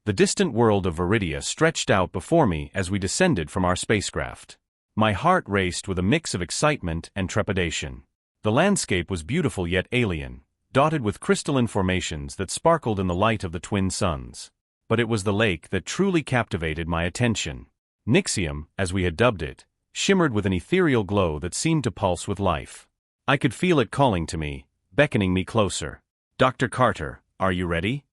The distant world of Viridia stretched out before me as we descended from our spacecraft. My heart raced with a mix of excitement and trepidation. The landscape was beautiful yet alien, dotted with crystalline formations that sparkled in the light of the twin suns. But it was the lake that truly captivated my attention. Nixium, as we had dubbed it, shimmered with an ethereal glow that seemed to pulse with life. I could feel it calling to me, beckoning me closer. "Dr. Carter, are you ready?"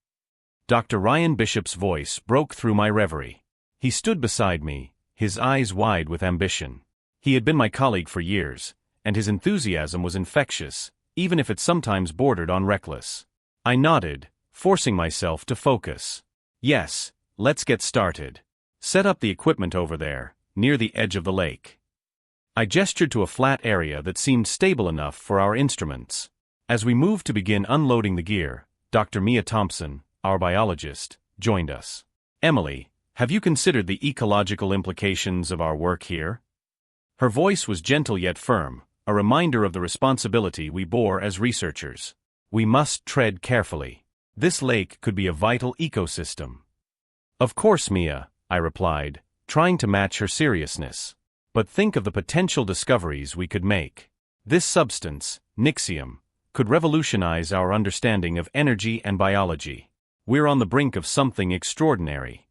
Dr. Ryan Bishop's voice broke through my reverie. He stood beside me, his eyes wide with ambition. He had been my colleague for years, and his enthusiasm was infectious, even if it sometimes bordered on reckless. I nodded, forcing myself to focus. "Yes, let's get started. Set up the equipment over there, near the edge of the lake." I gestured to a flat area that seemed stable enough for our instruments. As we moved to begin unloading the gear, Dr. Mia Thompson, our biologist, joined us. "Emily, have you considered the ecological implications of our work here?" Her voice was gentle yet firm, a reminder of the responsibility we bore as researchers. We must tread carefully. This lake could be a vital ecosystem. "Of course, Mia," I replied, trying to match her seriousness. "But think of the potential discoveries we could make. This substance, Nixium, could revolutionize our understanding of energy and biology. We're on the brink of something extraordinary."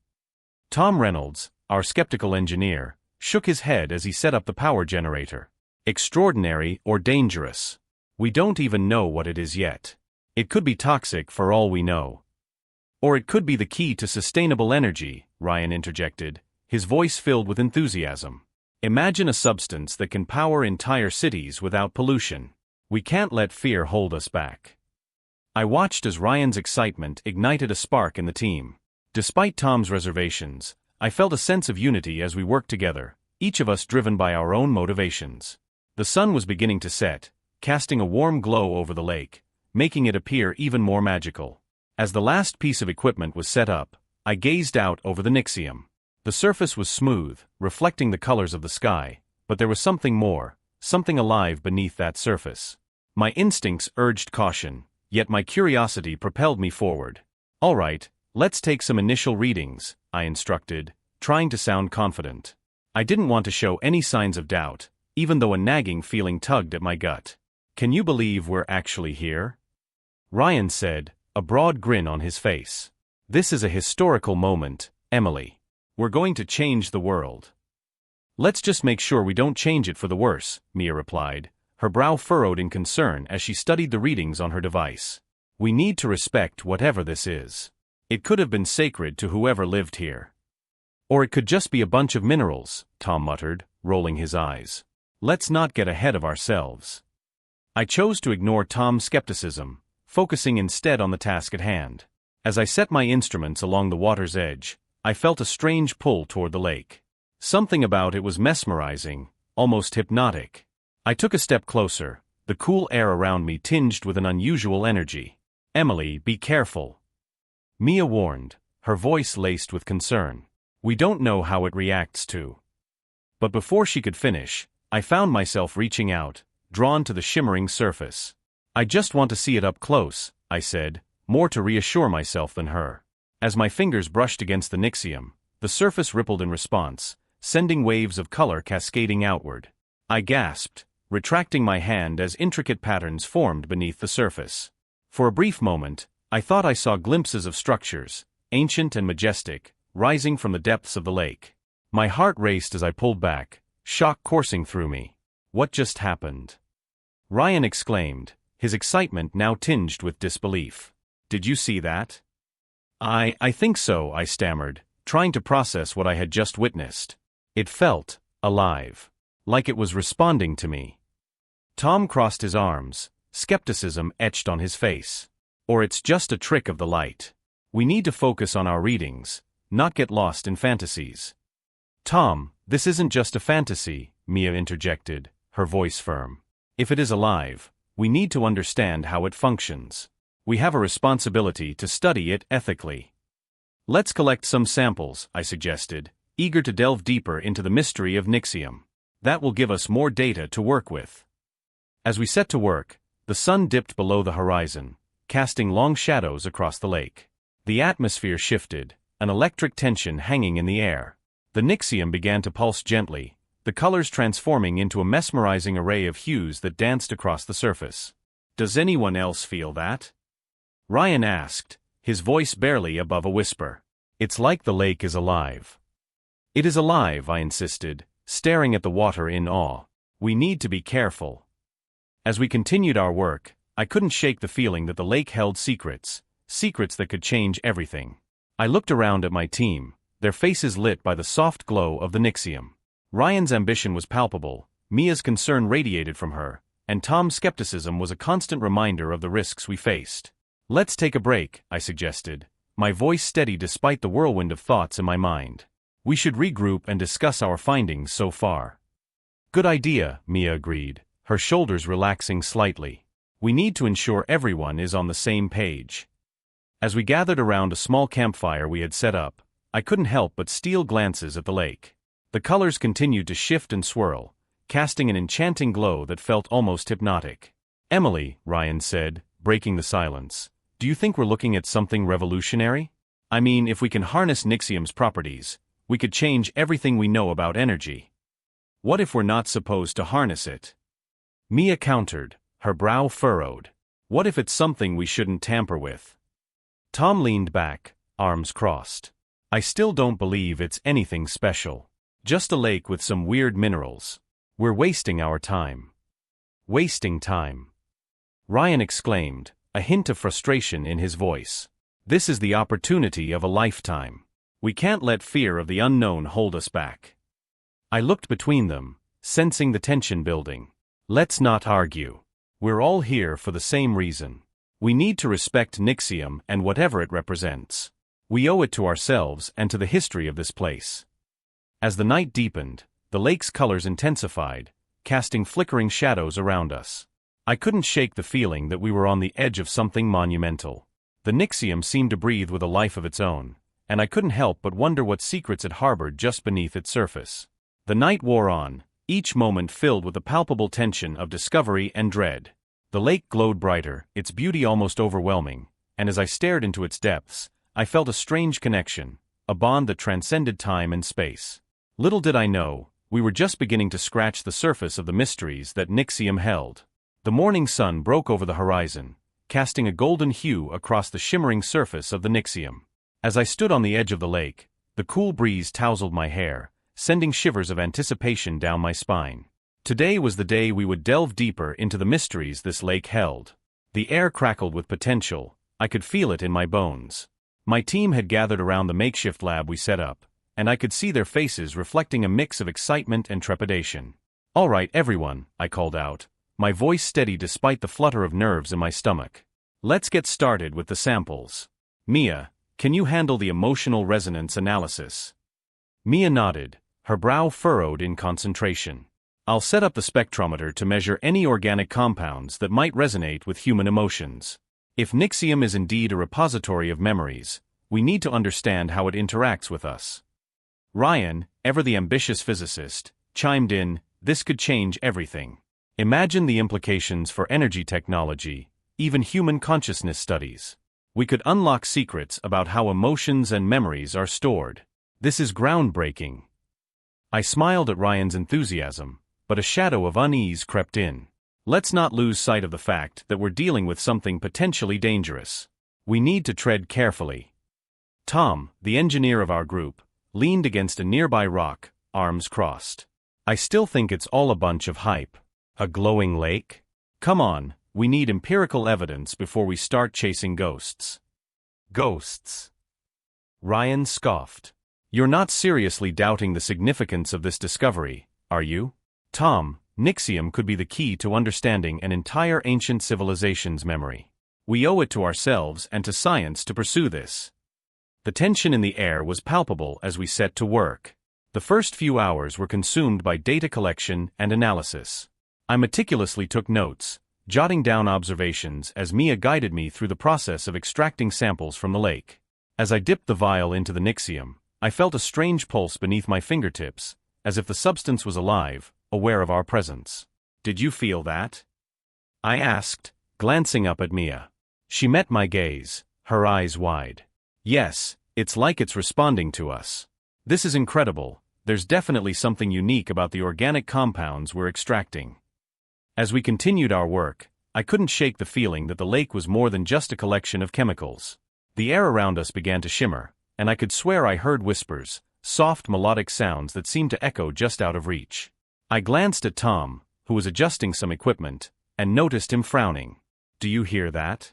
Tom Reynolds, our skeptical engineer, shook his head as he set up the power generator. "Extraordinary or dangerous? We don't even know what it is yet. It could be toxic for all we know. Or it could be the key to sustainable energy," Ryan interjected, his voice filled with enthusiasm. "Imagine a substance that can power entire cities without pollution. We can't let fear hold us back." I watched as Ryan's excitement ignited a spark in the team. Despite Tom's reservations, I felt a sense of unity as we worked together, each of us driven by our own motivations. The sun was beginning to set, casting a warm glow over the lake, making it appear even more magical. As the last piece of equipment was set up, I gazed out over the Nixium. The surface was smooth, reflecting the colors of the sky, but there was something more, something alive beneath that surface. My instincts urged caution, yet my curiosity propelled me forward. "All right, let's take some initial readings," I instructed, trying to sound confident. I didn't want to show any signs of doubt, even though a nagging feeling tugged at my gut. "Can you believe we're actually here?" Ryan said, a broad grin on his face. "This is a historical moment, Emily. We're going to change the world." "Let's just make sure we don't change it for the worse," Mia replied, her brow furrowed in concern as she studied the readings on her device. "We need to respect whatever this is. It could have been sacred to whoever lived here. Or it could just be a bunch of minerals," Tom muttered, rolling his eyes. "Let's not get ahead of ourselves." I chose to ignore Tom's skepticism, focusing instead on the task at hand. As I set my instruments along the water's edge, I felt a strange pull toward the lake. Something about it was mesmerizing, almost hypnotic. I took a step closer, the cool air around me tinged with an unusual energy. "Emily, be careful," Mia warned, her voice laced with concern. "We don't know how it reacts to." But before she could finish, I found myself reaching out, drawn to the shimmering surface. "I just want to see it up close," I said, more to reassure myself than her. As my fingers brushed against the Nixium, the surface rippled in response, sending waves of color cascading outward. I gasped, retracting my hand as intricate patterns formed beneath the surface. For a brief moment, I thought I saw glimpses of structures, ancient and majestic, rising from the depths of the lake. My heart raced as I pulled back, shock coursing through me. "What just happened?" Ryan exclaimed, his excitement now tinged with disbelief. "Did you see that?" I think so," I stammered, trying to process what I had just witnessed. It felt alive, like it was responding to me. Tom crossed his arms, skepticism etched on his face. "Or it's just a trick of the light. We need to focus on our readings, not get lost in fantasies." "Tom, this isn't just a fantasy," Mia interjected, her voice firm. "If it is alive, we need to understand how it functions. We have a responsibility to study it ethically." "Let's collect some samples," I suggested, eager to delve deeper into the mystery of Nixium. "That will give us more data to work with." As we set to work, the sun dipped below the horizon, casting long shadows across the lake. The atmosphere shifted, an electric tension hanging in the air. The Nixium began to pulse gently, the colors transforming into a mesmerizing array of hues that danced across the surface. "Does anyone else feel that?" Ryan asked, his voice barely above a whisper. "It's like the lake is alive." "It is alive," I insisted, staring at the water in awe. "We need to be careful." As we continued our work, I couldn't shake the feeling that the lake held secrets that could change everything. I looked around at my team, their faces lit by the soft glow of the Nixium. Ryan's ambition was palpable, Mia's concern radiated from her, and Tom's skepticism was a constant reminder of the risks we faced. "Let's take a break," I suggested, my voice steady despite the whirlwind of thoughts in my mind. "We should regroup and discuss our findings so far." "Good idea," Mia agreed, her shoulders relaxing slightly. "We need to ensure everyone is on the same page." As we gathered around a small campfire we had set up, I couldn't help but steal glances at the lake. The colors continued to shift and swirl, casting an enchanting glow that felt almost hypnotic. "Emily," Ryan said, breaking the silence, "do you think we're looking at something revolutionary? I mean, if we can harness Nixium's properties, we could change everything we know about energy. What if we're not supposed to harness it?" Mia countered, her brow furrowed. "What if it's something we shouldn't tamper with?" Tom leaned back, arms crossed. "I still don't believe it's anything special. Just a lake with some weird minerals. We're wasting our time." "Wasting time?" Ryan exclaimed, a hint of frustration in his voice. "This is the opportunity of a lifetime. We can't let fear of the unknown hold us back." I looked between them, sensing the tension building. "Let's not argue. We're all here for the same reason. We need to respect Nixium and whatever it represents. We owe it to ourselves and to the history of this place." As the night deepened, the lake's colors intensified, casting flickering shadows around us. I couldn't shake the feeling that we were on the edge of something monumental. The Nixium seemed to breathe with a life of its own, and I couldn't help but wonder what secrets it harbored just beneath its surface. The night wore on, each moment filled with a palpable tension of discovery and dread. The lake glowed brighter, its beauty almost overwhelming, and as I stared into its depths, I felt a strange connection, a bond that transcended time and space. Little did I know, we were just beginning to scratch the surface of the mysteries that Nixium held. The morning sun broke over the horizon, casting a golden hue across the shimmering surface of the Nixium. As I stood on the edge of the lake, the cool breeze tousled my hair, sending shivers of anticipation down my spine. Today was the day we would delve deeper into the mysteries this lake held. The air crackled with potential, I could feel it in my bones. My team had gathered around the makeshift lab we set up, and I could see their faces reflecting a mix of excitement and trepidation. "All right, everyone," I called out, my voice steady despite the flutter of nerves in my stomach. "Let's get started with the samples. Mia, can you handle the emotional resonance analysis?" Mia nodded, her brow furrowed in concentration. "I'll set up the spectrometer to measure any organic compounds that might resonate with human emotions. If Nixium is indeed a repository of memories, we need to understand how it interacts with us." Ryan, ever the ambitious physicist, chimed in, "This could change everything. Imagine the implications for energy technology, even human consciousness studies. We could unlock secrets about how emotions and memories are stored. This is groundbreaking." I smiled at Ryan's enthusiasm, but a shadow of unease crept in. Let's not lose sight of the fact that we're dealing with something potentially dangerous. We need to tread carefully. Tom, the engineer of our group, leaned against a nearby rock, arms crossed. "I still think it's all a bunch of hype. A glowing lake? Come on, we need empirical evidence before we start chasing ghosts." "Ghosts?" Ryan scoffed. "You're not seriously doubting the significance of this discovery, are you?" "Tom, Nixium could be the key to understanding an entire ancient civilization's memory. We owe it to ourselves and to science to pursue this." The tension in the air was palpable as we set to work. The first few hours were consumed by data collection and analysis. I meticulously took notes, jotting down observations as Mia guided me through the process of extracting samples from the lake. As I dipped the vial into the Nixium, I felt a strange pulse beneath my fingertips, as if the substance was alive, aware of our presence. "Did you feel that?" I asked, glancing up at Mia. She met my gaze, her eyes wide. "Yes, It's like it's responding to us. This is incredible. There's definitely something unique about the organic compounds we're extracting. As we continued our work, I couldn't shake the feeling that the lake was more than just a collection of chemicals. The air around us began to shimmer, and I could swear I heard whispers, soft melodic sounds that seemed to echo just out of reach. I glanced at Tom, who was adjusting some equipment, and noticed him frowning. "Do you hear that?"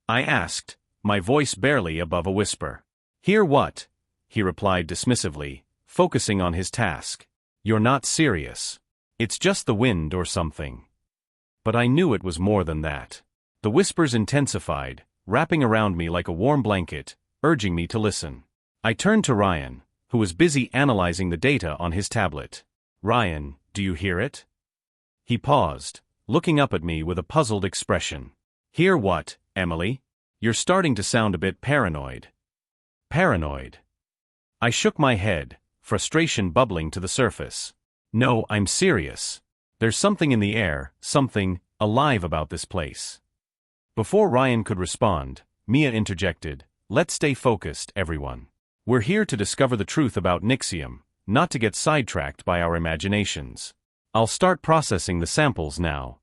I asked, my voice barely above a whisper. "Hear what?" he replied dismissively, focusing on his task. "You're not serious. It's just the wind or something." But I knew it was more than that. The whispers intensified, wrapping around me like a warm blanket, urging me to listen. I turned to Ryan, who was busy analyzing the data on his tablet. "Ryan, do you hear it?" He paused, looking up at me with a puzzled expression. "Hear what, Emily? You're starting to sound a bit paranoid." "Paranoid?" I shook my head, frustration bubbling to the surface. "No, I'm serious. There's something in the air, something alive about this place." Before Ryan could respond, Mia interjected, "Let's stay focused, everyone. We're here to discover the truth about Nixium, not to get sidetracked by our imaginations. I'll start processing the samples now."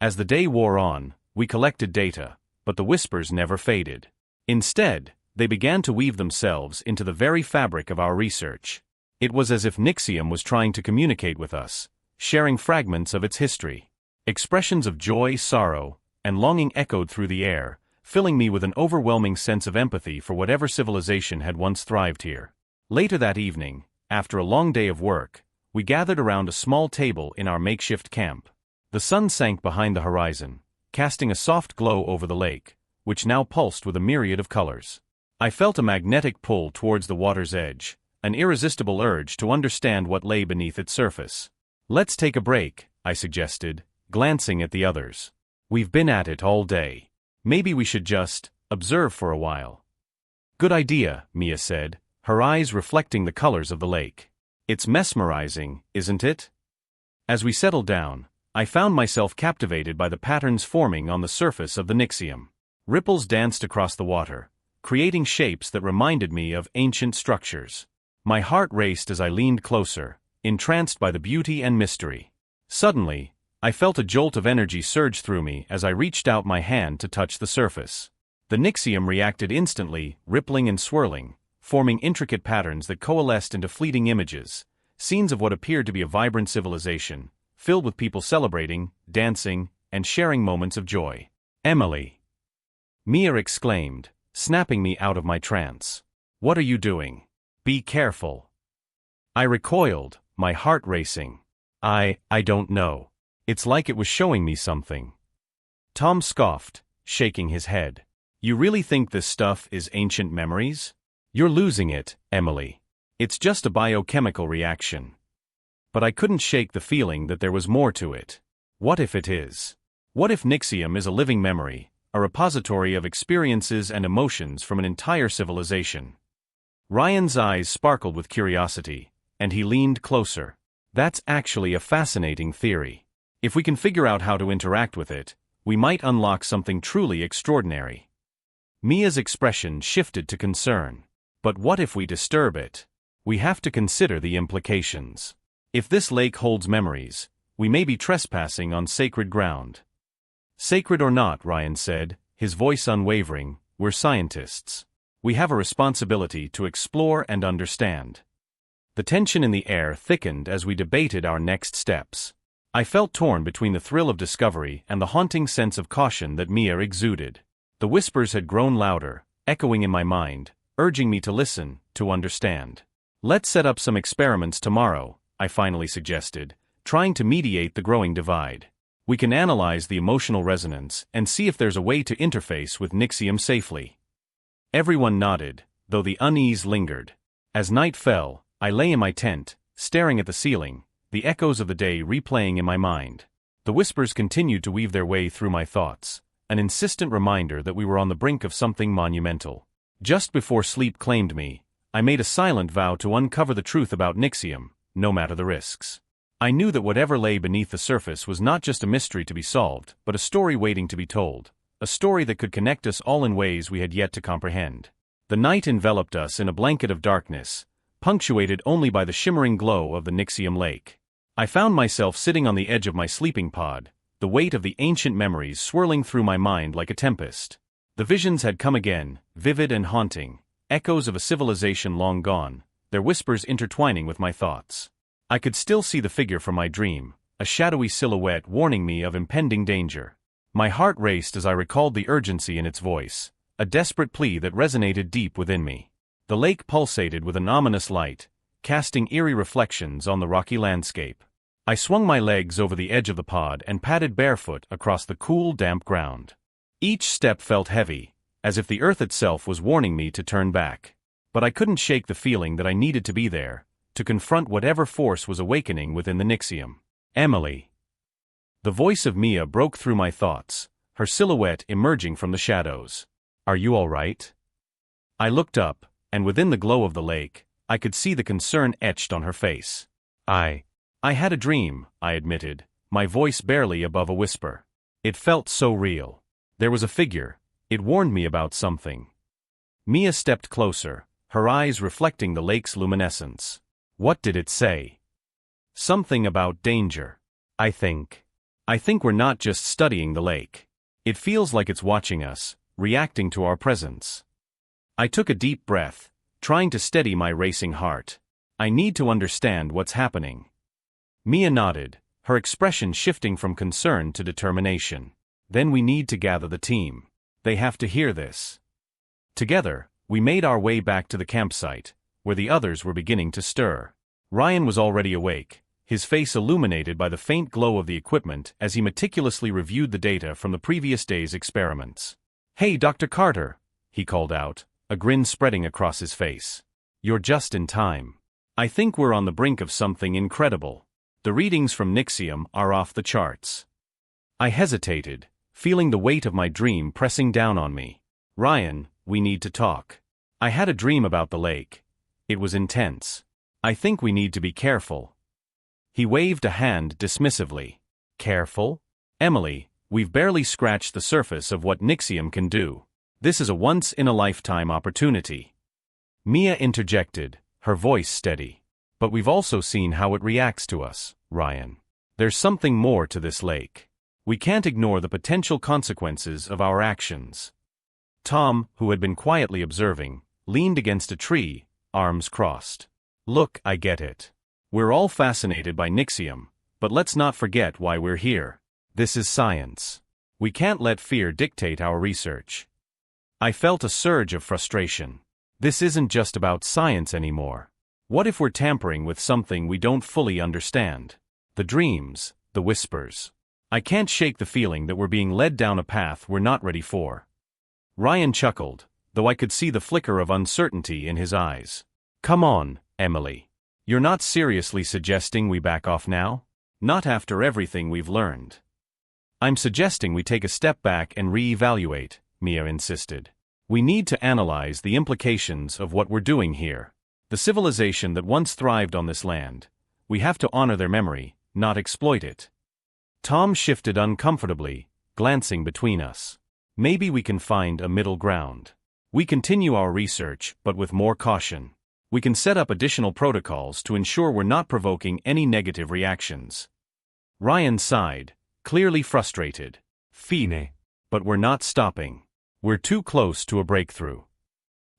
As the day wore on, we collected data, but the whispers never faded. Instead, they began to weave themselves into the very fabric of our research. It was as if Nixium was trying to communicate with us, sharing fragments of its history. Expressions of joy, sorrow, and longing echoed through the air, filling me with an overwhelming sense of empathy for whatever civilization had once thrived here. Later that evening, after a long day of work, we gathered around a small table in our makeshift camp. The sun sank behind the horizon, casting a soft glow over the lake, which now pulsed with a myriad of colors. I felt a magnetic pull towards the water's edge, an irresistible urge to understand what lay beneath its surface. "Let's take a break," I suggested, glancing at the others. "We've been at it all day. Maybe we should just observe for a while." "Good idea," Mia said, her eyes reflecting the colors of the lake. "It's mesmerizing, isn't it?" As we settled down, I found myself captivated by the patterns forming on the surface of the Nixium. Ripples danced across the water, creating shapes that reminded me of ancient structures. My heart raced as I leaned closer, entranced by the beauty and mystery. Suddenly, I felt a jolt of energy surge through me as I reached out my hand to touch the surface. The Nixium reacted instantly, rippling and swirling, forming intricate patterns that coalesced into fleeting images, scenes of what appeared to be a vibrant civilization, filled with people celebrating, dancing, and sharing moments of joy. "Emily!" Mia exclaimed, snapping me out of my trance. "What are you doing? Be careful." I recoiled, my heart racing. I don't know. It's like it was showing me something." Tom scoffed, shaking his head. "You really think this stuff is ancient memories? You're losing it, Emily. It's just a biochemical reaction." But I couldn't shake the feeling that there was more to it. What if it is? What if Nixium is a living memory, a repository of experiences and emotions from an entire civilization? Ryan's eyes sparkled with curiosity, and he leaned closer. "That's actually a fascinating theory. If we can figure out how to interact with it, we might unlock something truly extraordinary." Mia's expression shifted to concern. "But what if we disturb it? We have to consider the implications. If this lake holds memories, we may be trespassing on sacred ground." "Sacred or not," Ryan said, his voice unwavering, "we're scientists. We have a responsibility to explore and understand." The tension in the air thickened as we debated our next steps. I felt torn between the thrill of discovery and the haunting sense of caution that Mia exuded. The whispers had grown louder, echoing in my mind, urging me to listen, to understand. "Let's set up some experiments tomorrow," I finally suggested, trying to mediate the growing divide. "We can analyze the emotional resonance and see if there's a way to interface with Nixium safely." Everyone nodded, though the unease lingered. As night fell, I lay in my tent, staring at the ceiling, the echoes of the day replaying in my mind. The whispers continued to weave their way through my thoughts, an insistent reminder that we were on the brink of something monumental. Just before sleep claimed me, I made a silent vow to uncover the truth about Nixium, no matter the risks. I knew that whatever lay beneath the surface was not just a mystery to be solved, but a story waiting to be told, a story that could connect us all in ways we had yet to comprehend. The night enveloped us in a blanket of darkness, punctuated only by the shimmering glow of the Nixium lake. I found myself sitting on the edge of my sleeping pod, the weight of the ancient memories swirling through my mind like a tempest. The visions had come again, vivid and haunting, echoes of a civilization long gone, their whispers intertwining with my thoughts. I could still see the figure from my dream, a shadowy silhouette warning me of impending danger. My heart raced as I recalled the urgency in its voice, a desperate plea that resonated deep within me. The lake pulsated with an ominous light, casting eerie reflections on the rocky landscape. I swung my legs over the edge of the pod and padded barefoot across the cool, damp ground. Each step felt heavy, as if the earth itself was warning me to turn back. But I couldn't shake the feeling that I needed to be there, to confront whatever force was awakening within the Nixium. Emily. The voice of Mia broke through my thoughts, her silhouette emerging from the shadows. Are you all right? I looked up, and within the glow of the lake, I could see the concern etched on her face. I had a dream, I admitted, my voice barely above a whisper. It felt so real. There was a figure. It warned me about something. Mia stepped closer, her eyes reflecting the lake's luminescence. What did it say? Something about danger. I think we're not just studying the lake. It feels like it's watching us, reacting to our presence. I took a deep breath, trying to steady my racing heart. I need to understand what's happening. Mia nodded, her expression shifting from concern to determination. Then we need to gather the team. They have to hear this. Together, we made our way back to the campsite, where the others were beginning to stir. Ryan was already awake, his face illuminated by the faint glow of the equipment as he meticulously reviewed the data from the previous day's experiments. "Hey, Dr. Carter," he called out, a grin spreading across his face. "You're just in time. I think we're on the brink of something incredible. The readings from Nixium are off the charts." I hesitated, feeling the weight of my dream pressing down on me. "Ryan, we need to talk. I had a dream about the lake. It was intense. I think we need to be careful." He waved a hand dismissively. "Careful? Emily, we've barely scratched the surface of what Nixium can do. This is a once-in-a-lifetime opportunity." Mia interjected, her voice steady. "But we've also seen how it reacts to us, Ryan. There's something more to this lake. We can't ignore the potential consequences of our actions." Tom, who had been quietly observing, leaned against a tree, arms crossed. "Look, I get it. We're all fascinated by Nixium, but let's not forget why we're here. This is science. We can't let fear dictate our research." I felt a surge of frustration. This isn't just about science anymore. What if we're tampering with something we don't fully understand? The dreams, the whispers. I can't shake the feeling that we're being led down a path we're not ready for. Ryan chuckled, though I could see the flicker of uncertainty in his eyes. "Come on, Emily. You're not seriously suggesting we back off now? Not after everything we've learned." "I'm suggesting we take a step back and re-evaluate," Mia insisted. "We need to analyze the implications of what we're doing here. The civilization that once thrived on this land. We have to honor their memory, not exploit it." Tom shifted uncomfortably, glancing between us. "Maybe we can find a middle ground. We continue our research, but with more caution. We can set up additional protocols to ensure we're not provoking any negative reactions." Ryan sighed, clearly frustrated. "Fine. But we're not stopping. We're too close to a breakthrough."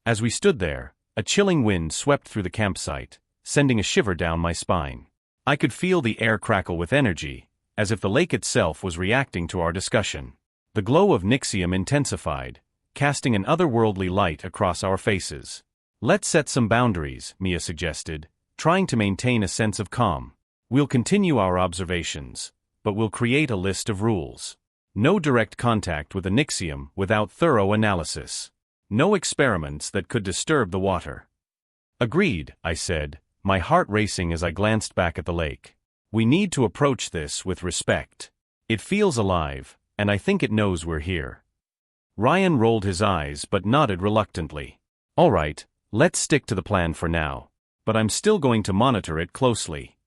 As we stood there, a chilling wind swept through the campsite, sending a shiver down my spine. I could feel the air crackle with energy, as if the lake itself was reacting to our discussion. The glow of Nixium intensified, casting an otherworldly light across our faces. "Let's set some boundaries," Mia suggested, trying to maintain a sense of calm. "We'll continue our observations, but we'll create a list of rules. No direct contact with the Nixium without thorough analysis. No experiments that could disturb the water." "Agreed," I said, my heart racing as I glanced back at the lake. "We need to approach this with respect. It feels alive, and I think it knows we're here." Ryan rolled his eyes but nodded reluctantly. "All right, let's stick to the plan for now, but I'm still going to monitor it closely."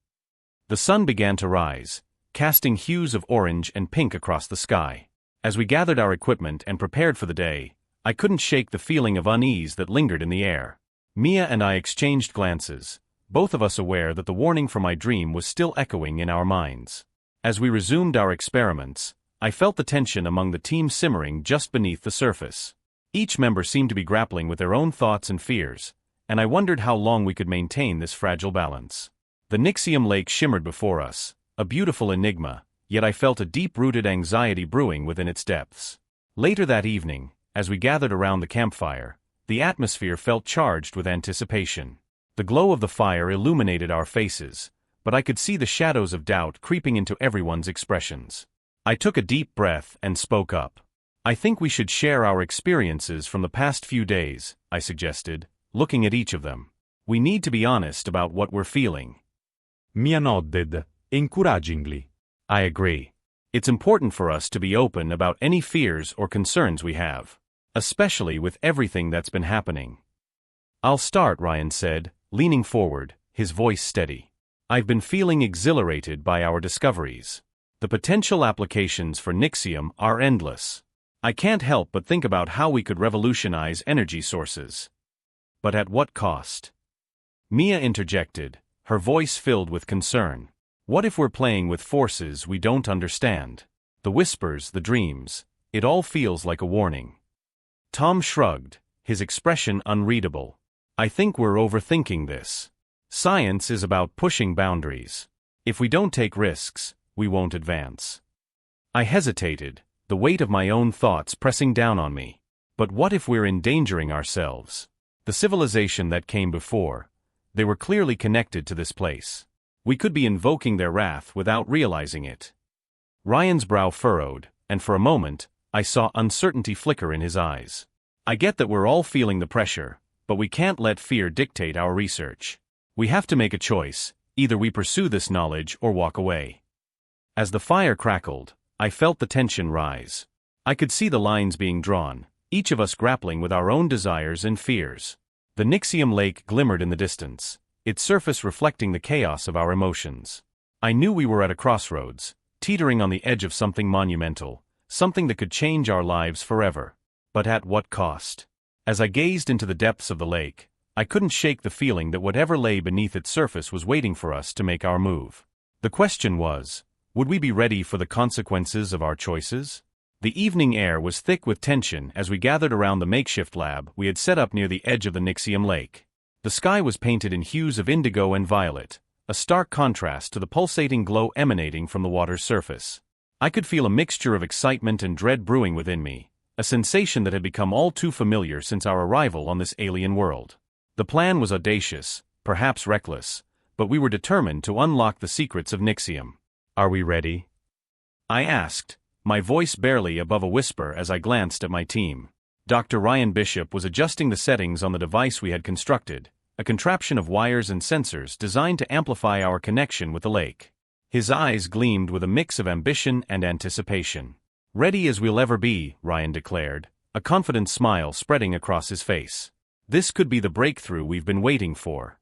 The sun began to rise, casting hues of orange and pink across the sky. As we gathered our equipment and prepared for the day, I couldn't shake the feeling of unease that lingered in the air. Mia and I exchanged glances, both of us aware that the warning from my dream was still echoing in our minds. As we resumed our experiments, I felt the tension among the team simmering just beneath the surface. Each member seemed to be grappling with their own thoughts and fears, and I wondered how long we could maintain this fragile balance. The Nixium lake shimmered before us, a beautiful enigma, yet I felt a deep-rooted anxiety brewing within its depths. Later that evening, as we gathered around the campfire, the atmosphere felt charged with anticipation. The glow of the fire illuminated our faces, but I could see the shadows of doubt creeping into everyone's expressions. I took a deep breath and spoke up. "I think we should share our experiences from the past few days," I suggested, looking at each of them. "We need to be honest about what we're feeling." Mia nodded, encouragingly. "I agree. It's important for us to be open about any fears or concerns we have, especially with everything that's been happening." "I'll start," Ryan said, leaning forward, his voice steady. "I've been feeling exhilarated by our discoveries. The potential applications for Nixium are endless. I can't help but think about how we could revolutionize energy sources. But at what cost?" Mia interjected, her voice filled with concern. "What if we're playing with forces we don't understand? The whispers, the dreams, it all feels like a warning." Tom shrugged, his expression unreadable. "I think we're overthinking this. Science is about pushing boundaries. If we don't take risks, we won't advance." I hesitated, the weight of my own thoughts pressing down on me. But what if we're endangering ourselves? The civilization that came before, they were clearly connected to this place. We could be invoking their wrath without realizing it. Ryan's brow furrowed, and for a moment, I saw uncertainty flicker in his eyes. "I get that we're all feeling the pressure, but we can't let fear dictate our research. We have to make a choice, either we pursue this knowledge or walk away." As the fire crackled, I felt the tension rise. I could see the lines being drawn, each of us grappling with our own desires and fears. The Nixium lake glimmered in the distance, its surface reflecting the chaos of our emotions. I knew we were at a crossroads, teetering on the edge of something monumental, something that could change our lives forever. But at what cost? As I gazed into the depths of the lake, I couldn't shake the feeling that whatever lay beneath its surface was waiting for us to make our move. The question was, would we be ready for the consequences of our choices? The evening air was thick with tension as we gathered around the makeshift lab we had set up near the edge of the Nixium lake. The sky was painted in hues of indigo and violet, a stark contrast to the pulsating glow emanating from the water's surface. I could feel a mixture of excitement and dread brewing within me, a sensation that had become all too familiar since our arrival on this alien world. The plan was audacious, perhaps reckless, but we were determined to unlock the secrets of Nixium. "Are we ready?" I asked, my voice barely above a whisper as I glanced at my team. Dr. Ryan Bishop was adjusting the settings on the device we had constructed, a contraption of wires and sensors designed to amplify our connection with the lake. His eyes gleamed with a mix of ambition and anticipation. "Ready as we'll ever be," Ryan declared, a confident smile spreading across his face. "This could be the breakthrough we've been waiting for."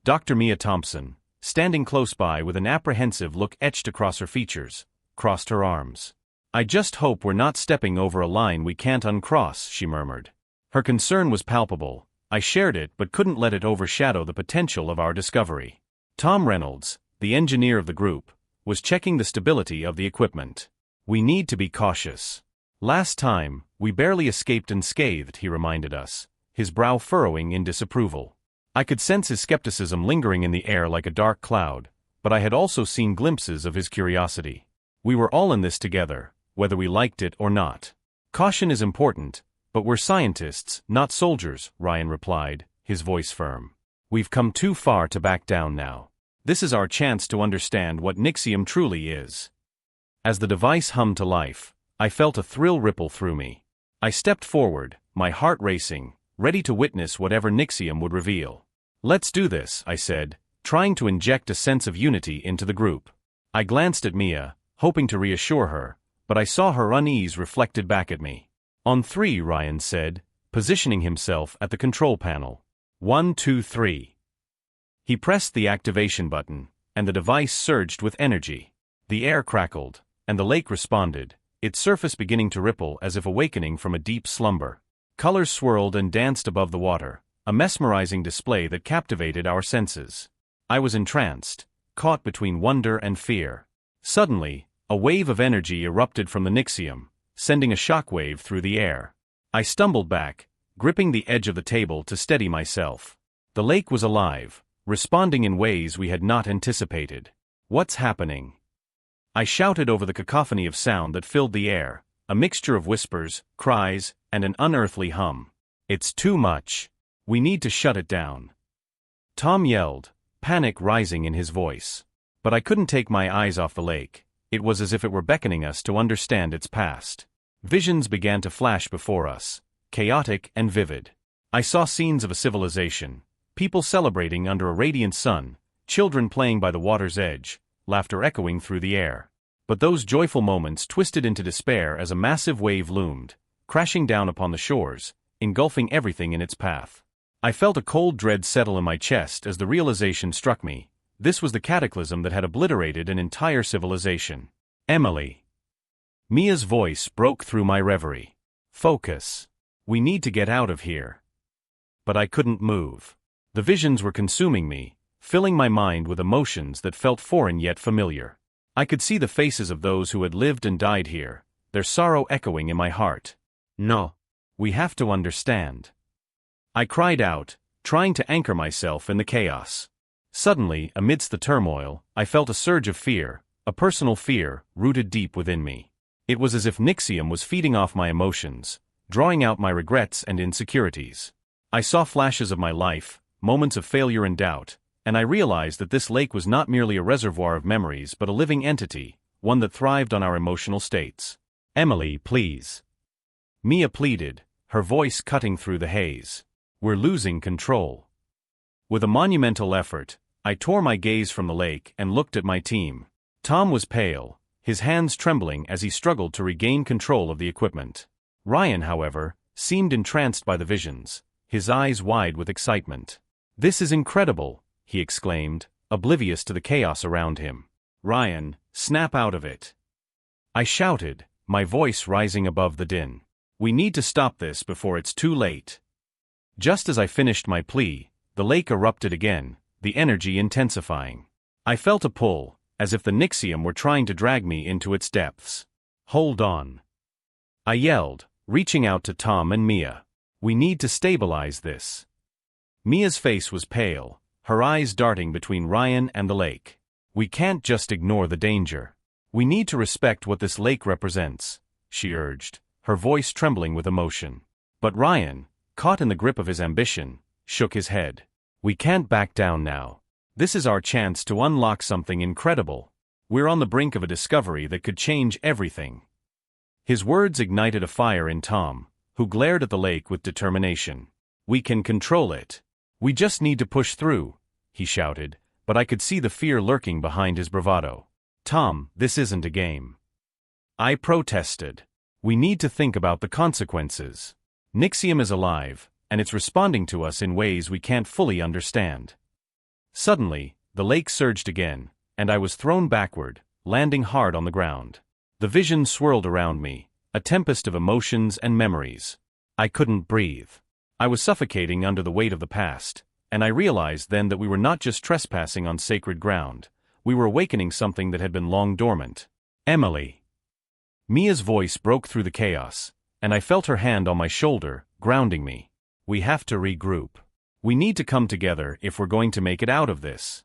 Dr. Mia Thompson, standing close by with an apprehensive look etched across her features, crossed her arms. "I just hope we're not stepping over a line we can't uncross," she murmured. Her concern was palpable. I shared it but couldn't let it overshadow the potential of our discovery. Tom Reynolds, the engineer of the group, was checking the stability of the equipment. "We need to be cautious. Last time, we barely escaped unscathed," he reminded us, his brow furrowing in disapproval. I could sense his skepticism lingering in the air like a dark cloud, but I had also seen glimpses of his curiosity. We were all in this together, whether we liked it or not. "Caution is important, but we're scientists, not soldiers," Ryan replied, his voice firm. "We've come too far to back down now. This is our chance to understand what Nixium truly is." As the device hummed to life, I felt a thrill ripple through me. I stepped forward, my heart racing, ready to witness whatever Nixium would reveal. "Let's do this," I said, trying to inject a sense of unity into the group. I glanced at Mia, hoping to reassure her, but I saw her unease reflected back at me. "On 3, Ryan said, positioning himself at the control panel. 1, 2, 3. He pressed the activation button, and the device surged with energy. The air crackled, and the lake responded, its surface beginning to ripple as if awakening from a deep slumber. Colors swirled and danced above the water, a mesmerizing display that captivated our senses. I was entranced, caught between wonder and fear. Suddenly, a wave of energy erupted from the Nixium, sending a shockwave through the air. I stumbled back, gripping the edge of the table to steady myself. The lake was alive, responding in ways we had not anticipated. "What's happening?" I shouted over the cacophony of sound that filled the air, a mixture of whispers, cries, and an unearthly hum. "It's too much. We need to shut it down." Tom yelled, panic rising in his voice. But I couldn't take my eyes off the lake. It was as if it were beckoning us to understand its past. Visions began to flash before us, chaotic and vivid. I saw scenes of a civilization, people celebrating under a radiant sun, children playing by the water's edge, laughter echoing through the air. But those joyful moments twisted into despair as a massive wave loomed, crashing down upon the shores, engulfing everything in its path. I felt a cold dread settle in my chest as the realization struck me. This was the cataclysm that had obliterated an entire civilization. "Emily." Mia's voice broke through my reverie. "Focus. We need to get out of here." But I couldn't move. The visions were consuming me, filling my mind with emotions that felt foreign yet familiar. I could see the faces of those who had lived and died here, their sorrow echoing in my heart. "No. We have to understand." I cried out, trying to anchor myself in the chaos. Suddenly, amidst the turmoil, I felt a surge of fear, a personal fear, rooted deep within me. It was as if Nixium was feeding off my emotions, drawing out my regrets and insecurities. I saw flashes of my life, moments of failure and doubt, and I realized that this lake was not merely a reservoir of memories but a living entity, one that thrived on our emotional states. "Emily, please." Mia pleaded, her voice cutting through the haze. "We're losing control." With a monumental effort, I tore my gaze from the lake and looked at my team. Tom was pale, his hands trembling as he struggled to regain control of the equipment. Ryan, however, seemed entranced by the visions, his eyes wide with excitement. "This is incredible," he exclaimed, oblivious to the chaos around him. "Ryan, snap out of it." I shouted, my voice rising above the din. "We need to stop this before it's too late." Just as I finished my plea, the lake erupted again, the energy intensifying. I felt a pull, as if the Nixium were trying to drag me into its depths. "Hold on," I yelled, reaching out to Tom and Mia. "We need to stabilize this." Mia's face was pale, her eyes darting between Ryan and the lake. "We can't just ignore the danger. We need to respect what this lake represents," she urged, her voice trembling with emotion. But Ryan, caught in the grip of his ambition, shook his head. "We can't back down now. This is our chance to unlock something incredible. We're on the brink of a discovery that could change everything." His words ignited a fire in Tom, who glared at the lake with determination. "We can control it. We just need to push through," he shouted, but I could see the fear lurking behind his bravado. "Tom, this isn't a game," I protested. "We need to think about the consequences. Nixium is alive, and it's responding to us in ways we can't fully understand." Suddenly, the lake surged again, and I was thrown backward, landing hard on the ground. The vision swirled around me, a tempest of emotions and memories. I couldn't breathe. I was suffocating under the weight of the past, and I realized then that we were not just trespassing on sacred ground, we were awakening something that had been long dormant. "Emily." Mia's voice broke through the chaos, and I felt her hand on my shoulder, grounding me. "We have to regroup. We need to come together if we're going to make it out of this."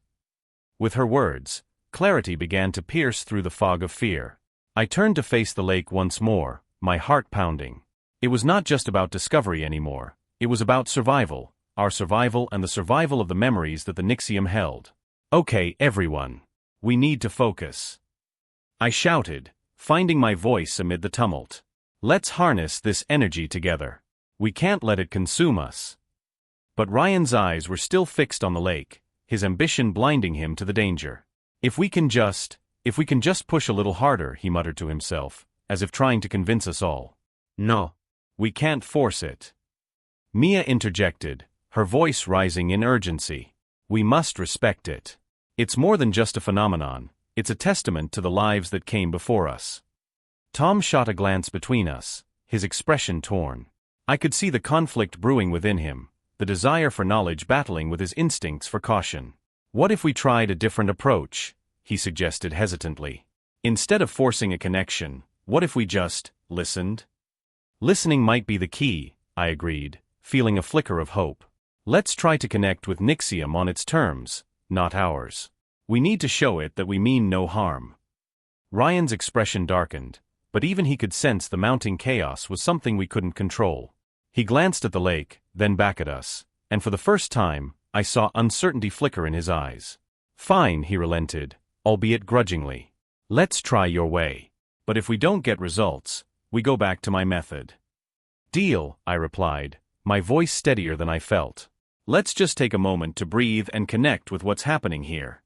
With her words, clarity began to pierce through the fog of fear. I turned to face the lake once more, my heart pounding. It was not just about discovery anymore. It was about survival, our survival and the survival of the memories that the Nixium held. "Okay, everyone. We need to focus," I shouted, finding my voice amid the tumult. "Let's harness this energy together. We can't let it consume us." But Ryan's eyes were still fixed on the lake, his ambition blinding him to the danger. If we can just push a little harder," he muttered to himself, as if trying to convince us all. "No. We can't force it." Mia interjected, her voice rising in urgency. "We must respect it. It's more than just a phenomenon, it's a testament to the lives that came before us." Tom shot a glance between us, his expression torn. I could see the conflict brewing within him, the desire for knowledge battling with his instincts for caution. What if we tried a different approach? He suggested hesitantly. Instead of forcing a connection, what if we just listened? Listening might be the key, I agreed, feeling a flicker of hope. Let's try to connect with Nixium on its terms, not ours. We need to show it that we mean no harm. Ryan's expression darkened, but even he could sense the mounting chaos was something we couldn't control. He glanced at the lake, then back at us, and for the first time, I saw uncertainty flicker in his eyes. Fine, he relented, albeit grudgingly. Let's try your way. But if we don't get results, we go back to my method. Deal, I replied, my voice steadier than I felt. Let's just take a moment to breathe and connect with what's happening here.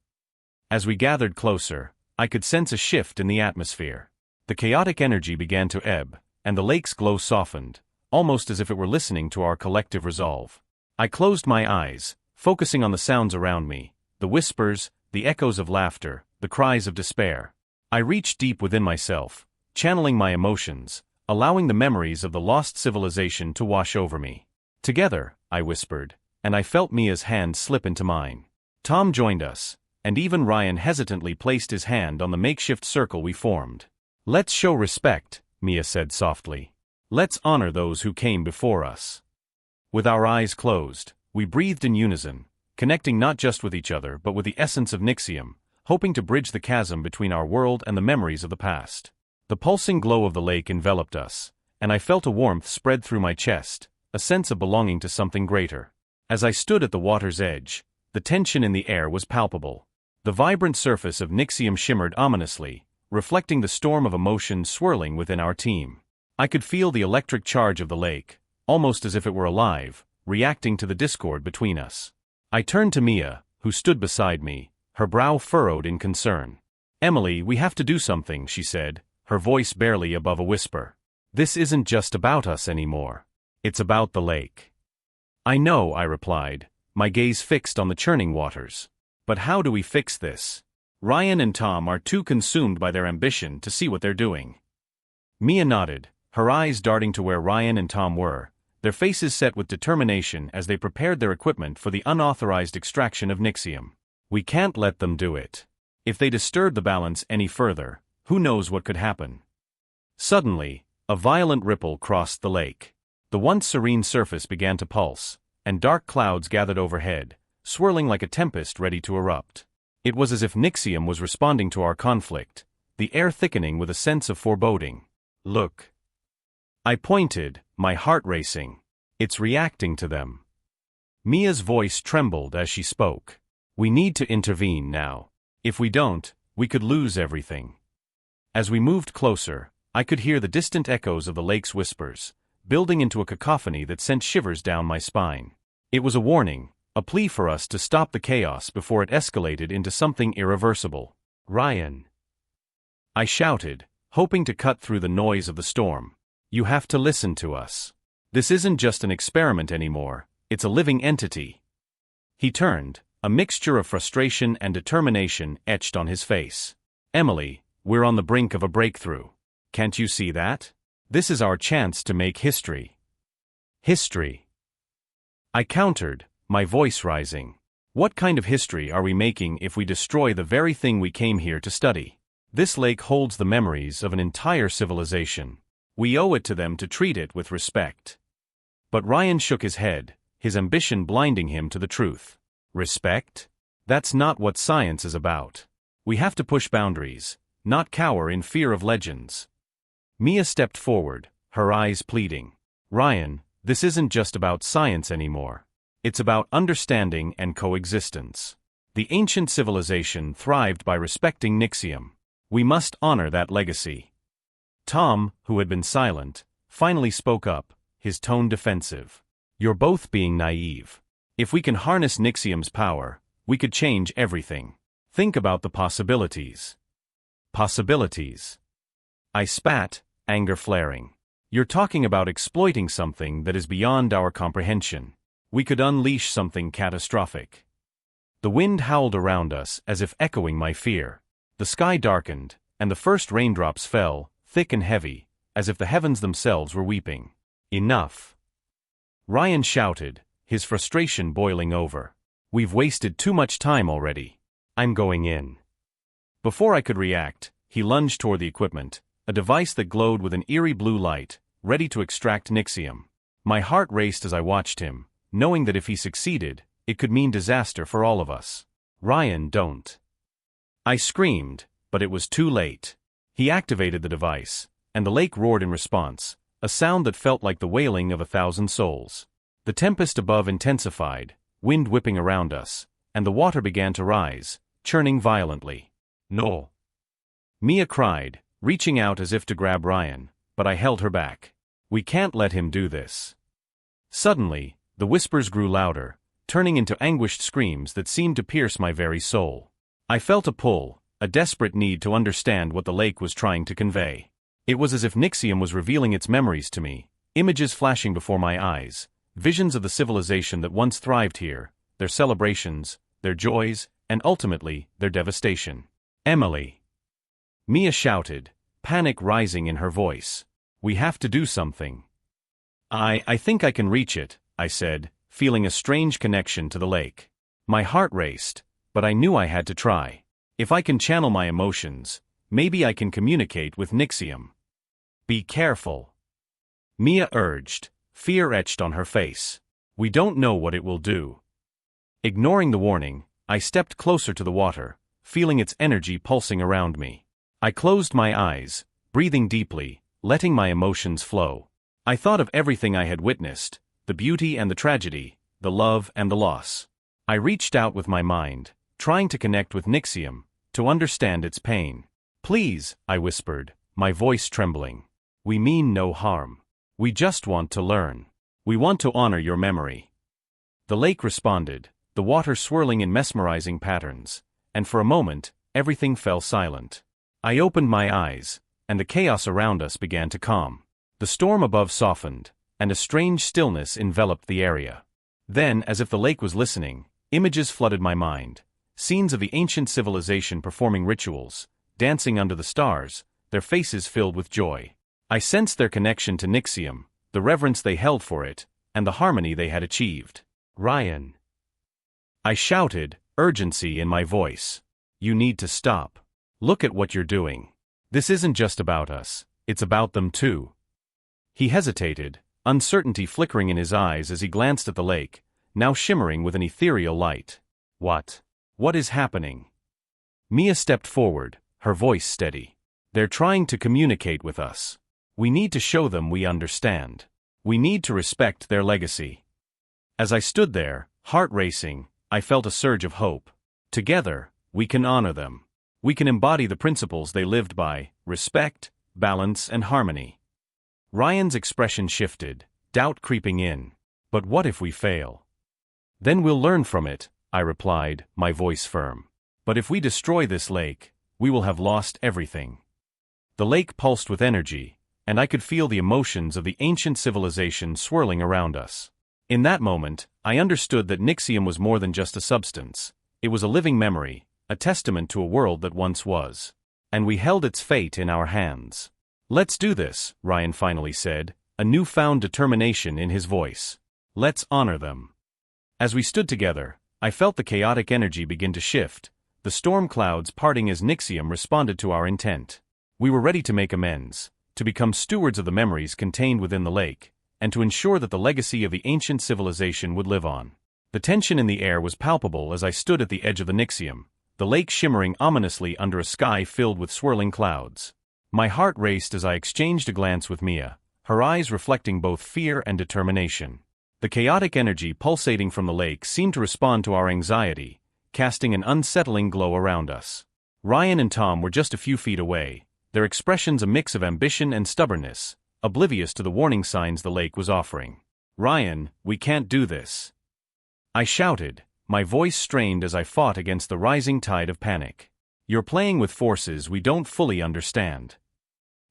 As we gathered closer, I could sense a shift in the atmosphere. The chaotic energy began to ebb, and the lake's glow softened, almost as if it were listening to our collective resolve. I closed my eyes, focusing on the sounds around me, the whispers, the echoes of laughter, the cries of despair. I reached deep within myself, channeling my emotions, allowing the memories of the lost civilization to wash over me. Together, I whispered, and I felt Mia's hand slip into mine. Tom joined us, and even Ryan hesitantly placed his hand on the makeshift circle we formed. Let's show respect, Mia said softly. Let's honor those who came before us. With our eyes closed, we breathed in unison, connecting not just with each other but with the essence of Nixium, hoping to bridge the chasm between our world and the memories of the past. The pulsing glow of the lake enveloped us, and I felt a warmth spread through my chest, a sense of belonging to something greater. As I stood at the water's edge, the tension in the air was palpable. The vibrant surface of Nixium shimmered ominously, reflecting the storm of emotions swirling within our team. I could feel the electric charge of the lake, almost as if it were alive, reacting to the discord between us. I turned to Mia, who stood beside me, her brow furrowed in concern. Emily, we have to do something, she said, her voice barely above a whisper. This isn't just about us anymore. It's about the lake. I know, I replied, my gaze fixed on the churning waters. But how do we fix this? Ryan and Tom are too consumed by their ambition to see what they're doing. Mia nodded, her eyes darting to where Ryan and Tom were, their faces set with determination as they prepared their equipment for the unauthorized extraction of Nixium. We can't let them do it. If they disturb the balance any further, who knows what could happen? Suddenly, a violent ripple crossed the lake. The once serene surface began to pulse, and dark clouds gathered overhead, swirling like a tempest ready to erupt. It was as if Nixium was responding to our conflict, the air thickening with a sense of foreboding. Look. I pointed, my heart racing. It's reacting to them. Mia's voice trembled as she spoke. We need to intervene now. If we don't, we could lose everything. As we moved closer, I could hear the distant echoes of the lake's whispers, building into a cacophony that sent shivers down my spine. It was a warning, a plea for us to stop the chaos before it escalated into something irreversible. Ryan. I shouted, hoping to cut through the noise of the storm. You have to listen to us. This isn't just an experiment anymore, it's a living entity. He turned, a mixture of frustration and determination etched on his face. Emily, we're on the brink of a breakthrough. Can't you see that? This is our chance to make history. History. I countered, my voice rising. What kind of history are we making if we destroy the very thing we came here to study? This lake holds the memories of an entire civilization. We owe it to them to treat it with respect. But Ryan shook his head, his ambition blinding him to the truth. Respect? That's not what science is about. We have to push boundaries, not cower in fear of legends. Mia stepped forward, her eyes pleading. Ryan, this isn't just about science anymore. It's about understanding and coexistence. The ancient civilization thrived by respecting Nixium. We must honor that legacy. Tom, who had been silent, finally spoke up, his tone defensive. You're both being naive. If we can harness Nixium's power, we could change everything. Think about the possibilities. Possibilities. I spat, anger flaring. You're talking about exploiting something that is beyond our comprehension. We could unleash something catastrophic. The wind howled around us as if echoing my fear. The sky darkened, and the first raindrops fell, thick and heavy, as if the heavens themselves were weeping. Enough. Ryan shouted, his frustration boiling over. "We've wasted too much time already. I'm going in." Before I could react, he lunged toward the equipment, a device that glowed with an eerie blue light, ready to extract Nixium. My heart raced as I watched him, knowing that if he succeeded, it could mean disaster for all of us. "Ryan, don't." I screamed, but it was too late. He activated the device, and the lake roared in response, a sound that felt like the wailing of 1,000 souls. The tempest above intensified, wind whipping around us, and the water began to rise, churning violently. "No!" Mia cried, reaching out as if to grab Ryan, but I held her back. "We can't let him do this." Suddenly, the whispers grew louder, turning into anguished screams that seemed to pierce my very soul. I felt a pull, a desperate need to understand what the lake was trying to convey. It was as if Nixium was revealing its memories to me, images flashing before my eyes, visions of the civilization that once thrived here, their celebrations, their joys, and ultimately, their devastation. "Emily!" Mia shouted, panic rising in her voice. "We have to do something." I think I can reach it," I said, feeling a strange connection to the lake. My heart raced, but I knew I had to try. If I can channel my emotions, maybe I can communicate with Nixium. "Be careful," Mia urged, fear etched on her face. "We don't know what it will do." Ignoring the warning, I stepped closer to the water, feeling its energy pulsing around me. I closed my eyes, breathing deeply, letting my emotions flow. I thought of everything I had witnessed, the beauty and the tragedy, the love and the loss. I reached out with my mind, trying to connect with Nixium, to understand its pain. "Please," I whispered, my voice trembling. "We mean no harm. We just want to learn. We want to honor your memory." The lake responded, the water swirling in mesmerizing patterns, and for a moment, everything fell silent. I opened my eyes, and the chaos around us began to calm. The storm above softened, and a strange stillness enveloped the area. Then, as if the lake was listening, images flooded my mind. Scenes of the ancient civilization performing rituals, dancing under the stars, their faces filled with joy. I sensed their connection to Nixium, the reverence they held for it, and the harmony they had achieved. "Ryan!" I shouted, urgency in my voice. "You need to stop. Look at what you're doing. This isn't just about us, it's about them too." He hesitated, uncertainty flickering in his eyes as he glanced at the lake, now shimmering with an ethereal light. What is happening?" Mia stepped forward, her voice steady. "They're trying to communicate with us. We need to show them we understand. We need to respect their legacy." As I stood there, heart racing, I felt a surge of hope. Together, we can honor them. We can embody the principles they lived by: respect, balance, and harmony. Ryan's expression shifted, doubt creeping in. "But what if we fail?" "Then we'll learn from it," I replied, my voice firm. "But if we destroy this lake, we will have lost everything." The lake pulsed with energy, and I could feel the emotions of the ancient civilization swirling around us. In that moment, I understood that Nixium was more than just a substance. It was a living memory, a testament to a world that once was. And we held its fate in our hands. "Let's do this," Ryan finally said, a newfound determination in his voice. "Let's honor them." As we stood together, I felt the chaotic energy begin to shift, the storm clouds parting as Nixium responded to our intent. We were ready to make amends, to become stewards of the memories contained within the lake, and to ensure that the legacy of the ancient civilization would live on. The tension in the air was palpable as I stood at the edge of the Nixium, the lake shimmering ominously under a sky filled with swirling clouds. My heart raced as I exchanged a glance with Mia, her eyes reflecting both fear and determination. The chaotic energy pulsating from the lake seemed to respond to our anxiety, casting an unsettling glow around us. Ryan and Tom were just a few feet away, their expressions a mix of ambition and stubbornness, oblivious to the warning signs the lake was offering. "Ryan, we can't do this," I shouted, my voice strained as I fought against the rising tide of panic. "You're playing with forces we don't fully understand."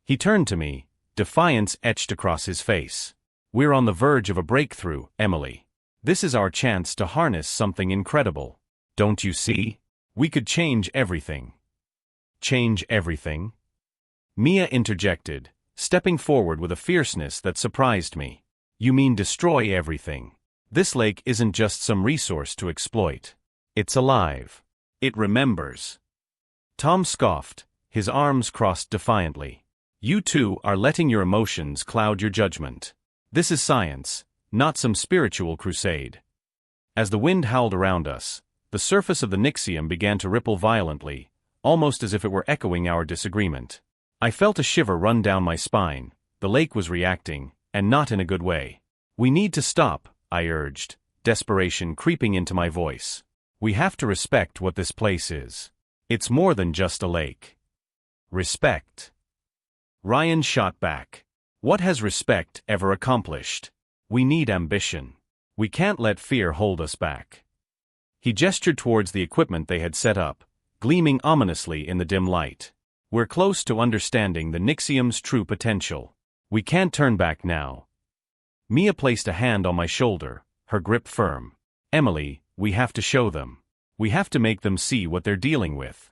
He turned to me, defiance etched across his face. "We're on the verge of a breakthrough, Emily. This is our chance to harness something incredible. Don't you see? We could change everything." "Change everything?" Mia interjected, stepping forward with a fierceness that surprised me. You mean destroy everything? This lake isn't just some resource to exploit. It's alive. It remembers. Tom scoffed, his arms crossed defiantly. You two are letting your emotions cloud your judgment. This is science, not some spiritual crusade. As the wind howled around us, the surface of the Nixium began to ripple violently, almost as if it were echoing our disagreement. I felt a shiver run down my spine. The lake was reacting, and not in a good way. We need to stop, I urged, desperation creeping into my voice. We have to respect what this place is. It's more than just a lake. Respect. Ryan shot back. What has respect ever accomplished? We need ambition. We can't let fear hold us back. He gestured towards the equipment they had set up, gleaming ominously in the dim light. We're close to understanding the Nixium's true potential. We can't turn back now. Mia placed a hand on my shoulder, her grip firm. Emily, we have to show them. We have to make them see what they're dealing with.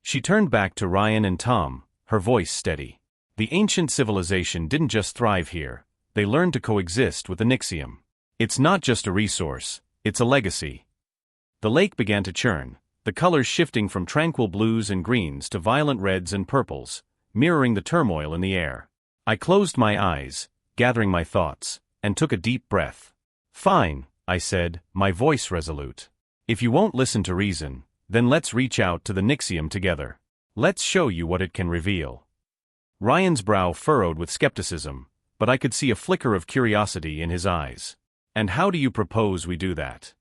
She turned back to Ryan and Tom, her voice steady. The ancient civilization didn't just thrive here, they learned to coexist with the Nixium. It's not just a resource, it's a legacy. The lake began to churn, the colors shifting from tranquil blues and greens to violent reds and purples, mirroring the turmoil in the air. I closed my eyes, gathering my thoughts, and took a deep breath. Fine, I said, my voice resolute. If you won't listen to reason, then let's reach out to the Nixium together. Let's show you what it can reveal. Ryan's brow furrowed with skepticism, but I could see a flicker of curiosity in his eyes. And how do you propose we do that?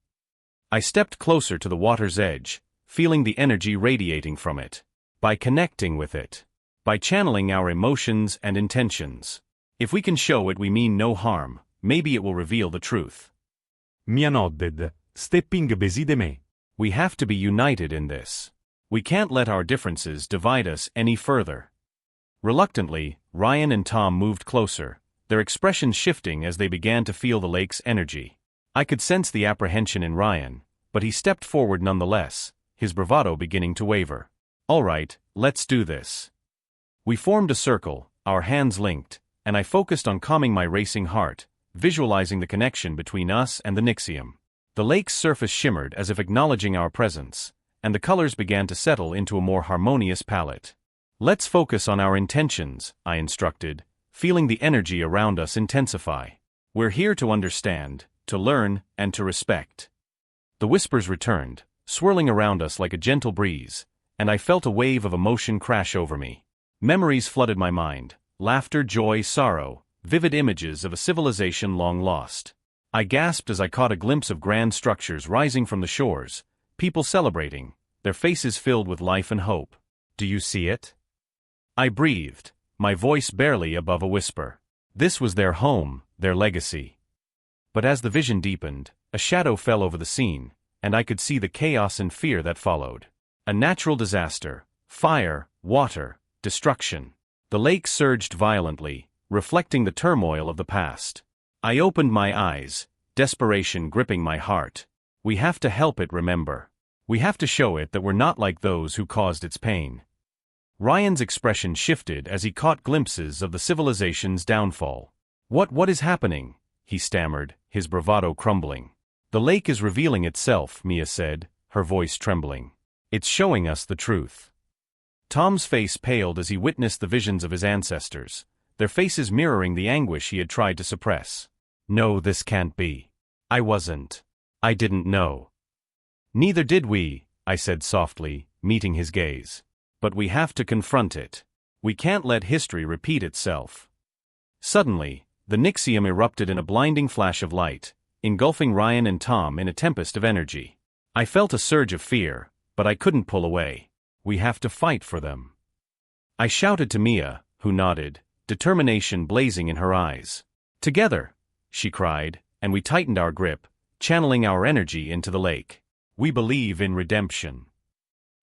I stepped closer to the water's edge, feeling the energy radiating from it. By connecting with it. By channeling our emotions and intentions. If we can show it we mean no harm, maybe it will reveal the truth. Mia nodded, stepping beside me. We have to be united in this. We can't let our differences divide us any further. Reluctantly, Ryan and Tom moved closer, their expressions shifting as they began to feel the lake's energy. I could sense the apprehension in Ryan, but he stepped forward nonetheless, his bravado beginning to waver. All right, let's do this. We formed a circle, our hands linked, and I focused on calming my racing heart, visualizing the connection between us and the Nixium. The lake's surface shimmered as if acknowledging our presence, and the colors began to settle into a more harmonious palette. Let's focus on our intentions, I instructed, feeling the energy around us intensify. We're here to understand, to learn, and to respect. The whispers returned, swirling around us like a gentle breeze, and I felt a wave of emotion crash over me. Memories flooded my mind, laughter, joy, sorrow, vivid images of a civilization long lost. I gasped as I caught a glimpse of grand structures rising from the shores, people celebrating, their faces filled with life and hope. Do you see it? I breathed, my voice barely above a whisper. This was their home, their legacy. But as the vision deepened, a shadow fell over the scene, and I could see the chaos and fear that followed. A natural disaster, fire, water, destruction. The lake surged violently, reflecting the turmoil of the past. I opened my eyes, desperation gripping my heart. We have to help it remember. We have to show it that we're not like those who caused its pain. Ryan's expression shifted as he caught glimpses of the civilization's downfall. What is happening? He stammered, his bravado crumbling. The lake is revealing itself, Mia said, her voice trembling. It's showing us the truth. Tom's face paled as he witnessed the visions of his ancestors, their faces mirroring the anguish he had tried to suppress. No, this can't be. I didn't know. Neither did we, I said softly, meeting his gaze. But we have to confront it. We can't let history repeat itself. Suddenly, the Nixium erupted in a blinding flash of light, engulfing Ryan and Tom in a tempest of energy. I felt a surge of fear, but I couldn't pull away. We have to fight for them. I shouted to Mia, who nodded, determination blazing in her eyes. Together, she cried, and we tightened our grip, channeling our energy into the lake. We believe in redemption.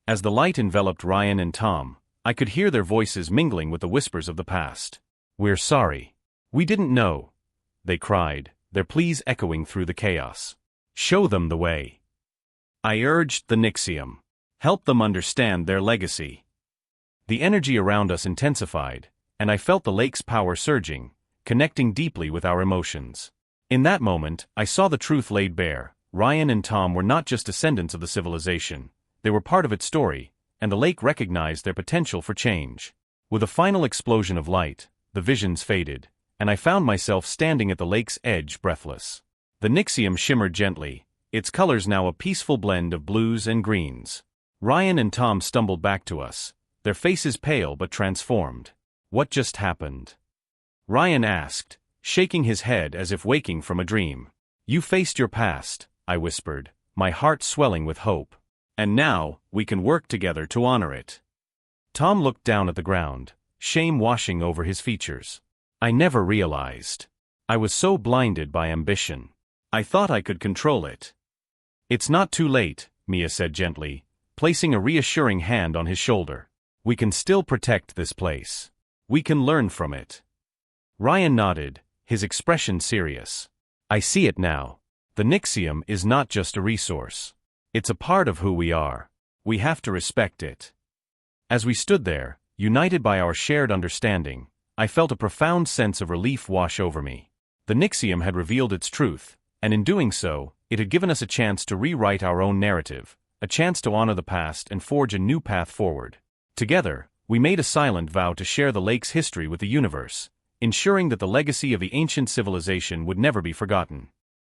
As the light enveloped Ryan and Tom, I could hear their voices mingling with the whispers of the past. We're sorry. We didn't know, they cried, their pleas echoing through the chaos. Show them the way. I urged the Nixium. Help them understand their legacy. The energy around us intensified, and I felt the lake's power surging, connecting deeply with our emotions. In that moment, I saw the truth laid bare. Ryan and Tom were not just descendants of the civilization, they were part of its story, and the lake recognized their potential for change. With a final explosion of light, the visions faded, and I found myself standing at the lake's edge breathless. The Nixium shimmered gently, its colors now a peaceful blend of blues and greens. Ryan and Tom stumbled back to us, their faces pale but transformed. What just happened? Ryan asked, shaking his head as if waking from a dream. You faced your past, I whispered, my heart swelling with hope. And now, we can work together to honor it. Tom looked down at the ground, shame washing over his features. I never realized. I was so blinded by ambition. I thought I could control it. It's not too late, Mia said gently, placing a reassuring hand on his shoulder. We can still protect this place. We can learn from it. Ryan nodded, his expression serious. I see it now. The Nixium is not just a resource. It's a part of who we are. We have to respect it. As we stood there, united by our shared understanding, I felt a profound sense of relief wash over me. The Nixium had revealed its truth, and in doing so, it had given us a chance to rewrite our own narrative, a chance to honor the past and forge a new path forward. Together, we made a silent vow to share the lake's history with the universe, ensuring that the legacy of the ancient civilization would never be forgotten.